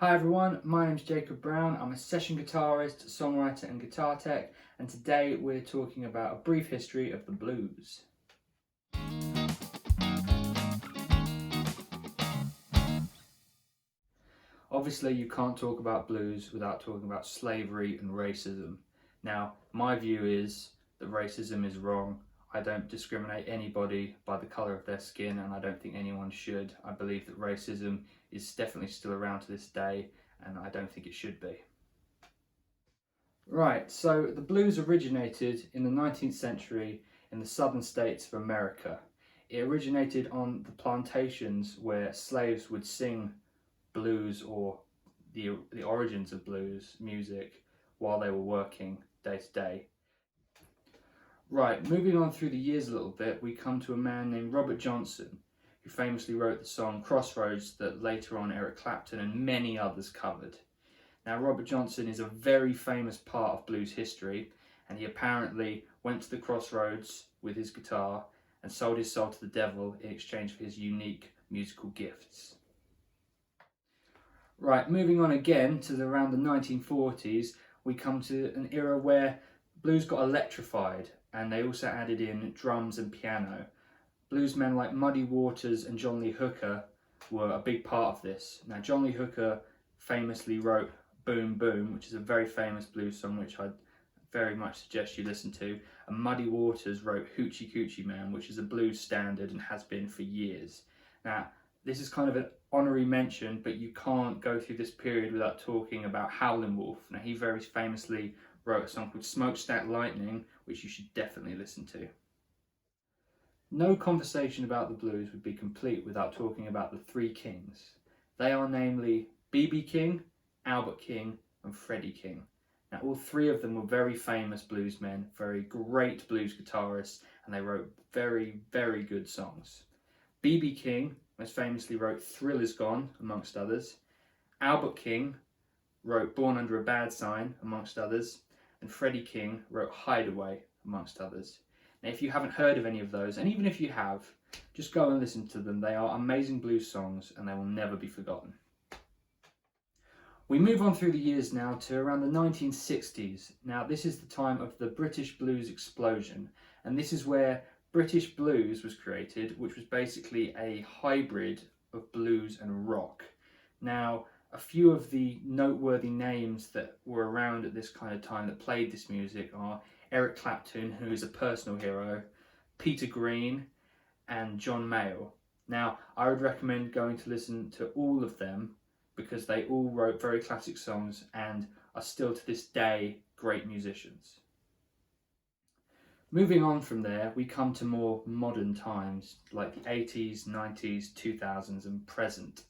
Hi everyone, my name's Jacob Brown. I'm a session guitarist, songwriter and guitar tech, and today we're talking about a brief history of the blues. Obviously you can't talk about blues without talking about slavery and racism. Now, my view is that racism is wrong. I don't discriminate anybody by the colour of their skin, and I don't think anyone should. I believe that racism is definitely still around to this day, and I don't think it should be. Right, so the blues originated in the 19th century in the southern states of America. It originated on the plantations where slaves would sing blues or the origins of blues music while they were working day to day. Right, moving on through the years a little bit, we come to a man named Robert Johnson, who famously wrote the song Crossroads that later on Eric Clapton and many others covered. Now, Robert Johnson is a very famous part of blues history, and he apparently went to the Crossroads with his guitar and sold his soul to the devil in exchange for his unique musical gifts. Right, moving on again to around the 1940s, we come to an era where blues got electrified, and they also added in drums and piano. Bluesmen like Muddy Waters and John Lee Hooker were a big part of this. Now, John Lee Hooker famously wrote Boom Boom, which is a very famous blues song which I'd very much suggest you listen to, and Muddy Waters wrote Hoochie Coochie Man, which is a blues standard and has been for years. Now, this is kind of an honorary mention, but you can't go through this period without talking about Howlin Wolf. Now, he very famously wrote a song called Smokestack Lightning, which you should definitely listen to. No conversation about the blues would be complete without talking about the three kings. They are namely B.B. King, Albert King and Freddie King. Now, all three of them were very famous bluesmen, very great blues guitarists, and they wrote very, very good songs. B.B. King most famously wrote Thrill Is Gone, amongst others. Albert King wrote Born Under a Bad Sign, amongst others. And Freddie King wrote Hideaway, amongst others. Now, if you haven't heard of any of those, and even if you have, just go and listen to them. They are amazing blues songs and they will never be forgotten. We move on through the years now to around the 1960s. Now, this is the time of the British blues explosion, and this is where British blues was created, which was basically a hybrid of blues and rock. Now, a few of the noteworthy names that were around at this kind of time that played this music are Eric Clapton, who is a personal hero, Peter Green and John Mayall. Now, I would recommend going to listen to all of them because they all wrote very classic songs and are still to this day great musicians. Moving on from there, we come to more modern times like the 80s, 90s, 2000s and present.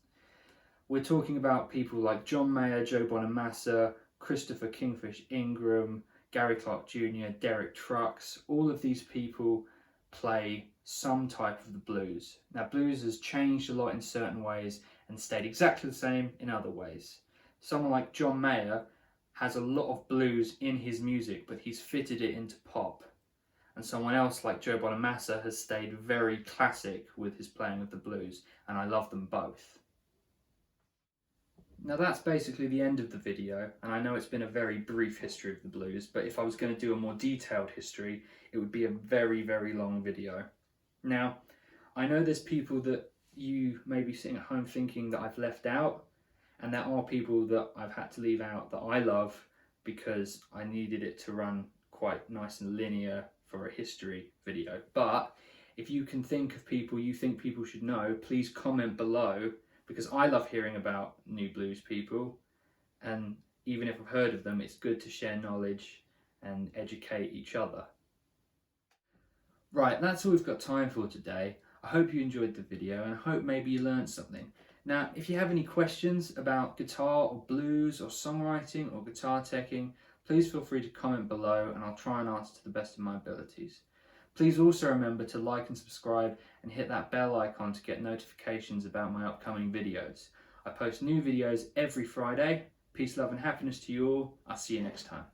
We're talking about people like John Mayer, Joe Bonamassa, Christopher Kingfish Ingram, Gary Clark Jr., Derek Trucks. All of these people play some type of the blues. Now, blues has changed a lot in certain ways and stayed exactly the same in other ways. Someone like John Mayer has a lot of blues in his music, but he's fitted it into pop. And someone else like Joe Bonamassa has stayed very classic with his playing of the blues, and I love them both. Now, that's basically the end of the video, and I know it's been a very brief history of the blues, but if I was going to do a more detailed history, it would be a very, very long video. Now, I know there's people that you may be sitting at home thinking that I've left out, and there are people that I've had to leave out that I love because I needed it to run quite nice and linear for a history video. But if you can think of people you think people should know, please comment below, because I love hearing about new blues people, and even if I've heard of them, it's good to share knowledge and educate each other. Right, that's all we've got time for today. I hope you enjoyed the video and I hope maybe you learned something. Now, if you have any questions about guitar or blues or songwriting or guitar teching, please feel free to comment below and I'll try and answer to the best of my abilities. Please also remember to like and subscribe and hit that bell icon to get notifications about my upcoming videos. I post new videos every Friday. Peace, love and happiness to you all. I'll see you next time.